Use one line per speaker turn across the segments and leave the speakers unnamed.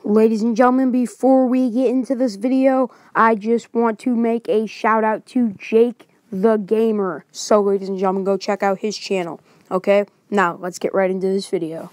Ladies and gentlemen, before we get into this video, I just want to make a shout out to Jake the Gamer. So, ladies and gentlemen, go check out his channel, okay? Now, let's get right into this video.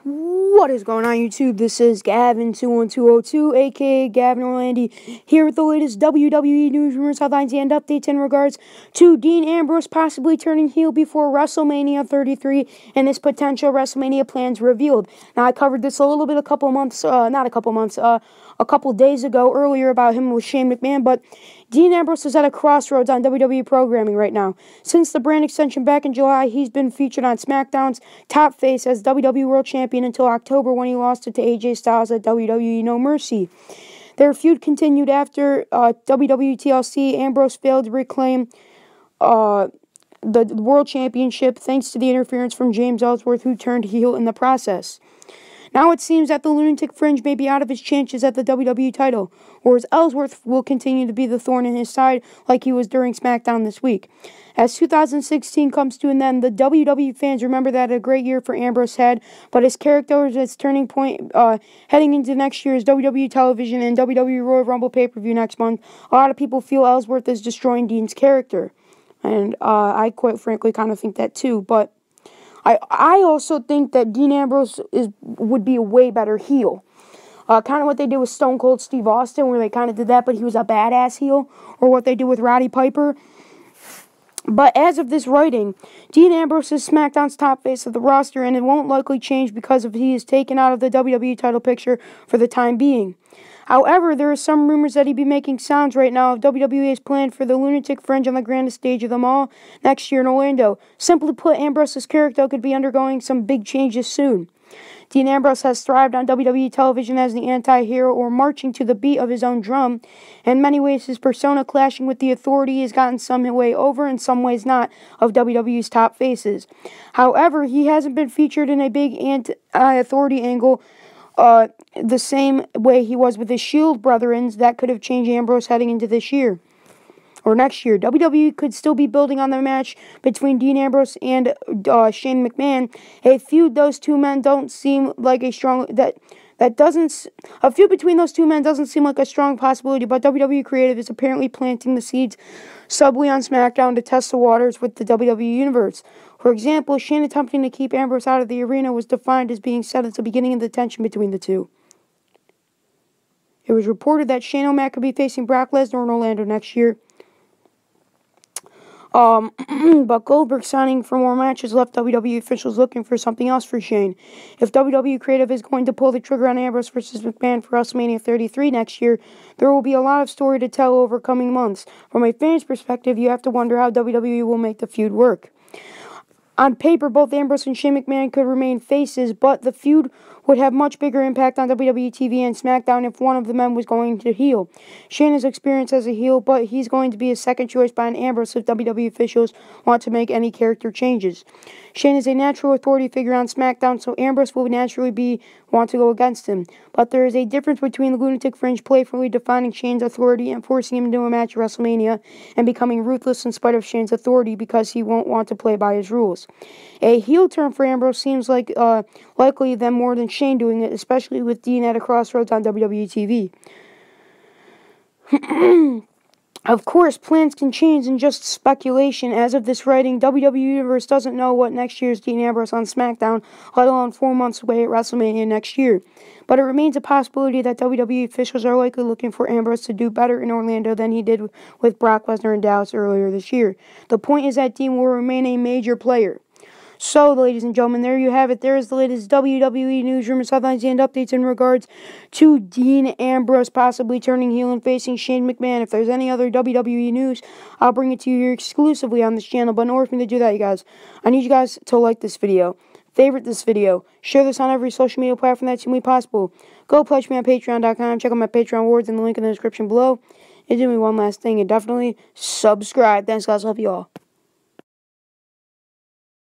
What is going on, YouTube? This is Gavin21202, aka Gavin Orlandi, here with the latest WWE news, rumors, headlines, and updates in regards to Dean Ambrose possibly turning heel before WrestleMania 33 and his potential WrestleMania plans revealed. Now, I covered this a little bit a couple days ago earlier about him with Shane McMahon, but Dean Ambrose is at a crossroads on WWE programming right now. Since the brand extension back in July, he's been featured on SmackDown's top face as WWE World Champion until October when he lost it to AJ Styles at WWE No Mercy. Their feud continued after WWE TLC. Ambrose failed to reclaim the World Championship thanks to the interference from James Ellsworth, who turned heel in the process. Now it seems that the Lunatic Fringe may be out of his chances at the WWE title, whereas Ellsworth will continue to be the thorn in his side like he was during SmackDown this week. As 2016 comes to an end, the WWE fans remember that a great year for Ambrose had, but his character is its turning point heading into next year's WWE television and WWE Royal Rumble pay-per-view next month. A lot of people feel Ellsworth is destroying Dean's character, and I quite frankly kind of think that too, but I also think that Dean Ambrose would be a way better heel. Kind of what they did with Stone Cold Steve Austin, where they kind of did that, but he was a badass heel, or what they did with Roddy Piper. But as of this writing, Dean Ambrose is SmackDown's top face of the roster, and it won't likely change because he is taken out of the WWE title picture for the time being. However, there are some rumors that he'd be making sounds right now of WWE's plan for the Lunatic Fringe on the grandest stage of them all next year in Orlando. Simply put, Ambrose's character could be undergoing some big changes soon. Dean Ambrose has thrived on WWE television as the anti-hero or marching to the beat of his own drum. In many ways, his persona clashing with the Authority has gotten some way over and some ways not of WWE's top faces. However, he hasn't been featured in a big anti-Authority angle the same way he was with his Shield brethren. That could have changed Ambrose heading into this year or next year. WWE could still be building on the match between Dean Ambrose and Shane McMahon. A feud those two men don't seem like a strong a feud between those two men doesn't seem like a strong possibility, but WWE Creative is apparently planting the seeds subtly on SmackDown to test the waters with the WWE Universe. For example, Shane attempting to keep Ambrose out of the arena was defined as being set as the beginning of the tension between the two. It was reported that Shane O'Mac could be facing Brock Lesnar in Orlando next year. But Goldberg signing for more matches left WWE officials looking for something else for Shane. If WWE Creative is going to pull the trigger on Ambrose versus McMahon for WrestleMania 33 next year, there will be a lot of story to tell over coming months. From a fan's perspective, you have to wonder how WWE will make the feud work. On paper, both Ambrose and Shane McMahon could remain faces, but the feud would have much bigger impact on WWE TV and SmackDown if one of the men was going to heel. Shane has experience as a heel, but he's going to be a second choice behind Ambrose if WWE officials want to make any character changes. Shane is a natural authority figure on SmackDown, so Ambrose will naturally want to go against him. But there is a difference between the Lunatic Fringe playfully defining Shane's authority and forcing him into a match at WrestleMania and becoming ruthless in spite of Shane's authority because he won't want to play by his rules. A heel turn for Ambrose seems like likely then more than Shane doing it, especially with Dean at a crossroads on WWE TV. Of course, plans can change and just speculation. As of this writing, WWE Universe doesn't know what next year's Dean Ambrose on SmackDown, let alone 4 months away at WrestleMania next year. But it remains a possibility that WWE officials are likely looking for Ambrose to do better in Orlando than he did with Brock Lesnar in Dallas earlier this year. The point is that Dean will remain a major player. So, ladies and gentlemen, there you have it. There is the latest WWE news, rumors, headlines, and updates in regards to Dean Ambrose possibly turning heel and facing Shane McMahon. If there's any other WWE news, I'll bring it to you here exclusively on this channel. But in order for me to do that, you guys, I need you guys to like this video, favorite this video, share this on every social media platform that's humanly possible. Go pledge me on Patreon.com, check out my Patreon awards in the link in the description below. And do me one last thing, and definitely subscribe. Thanks, guys. Love you all.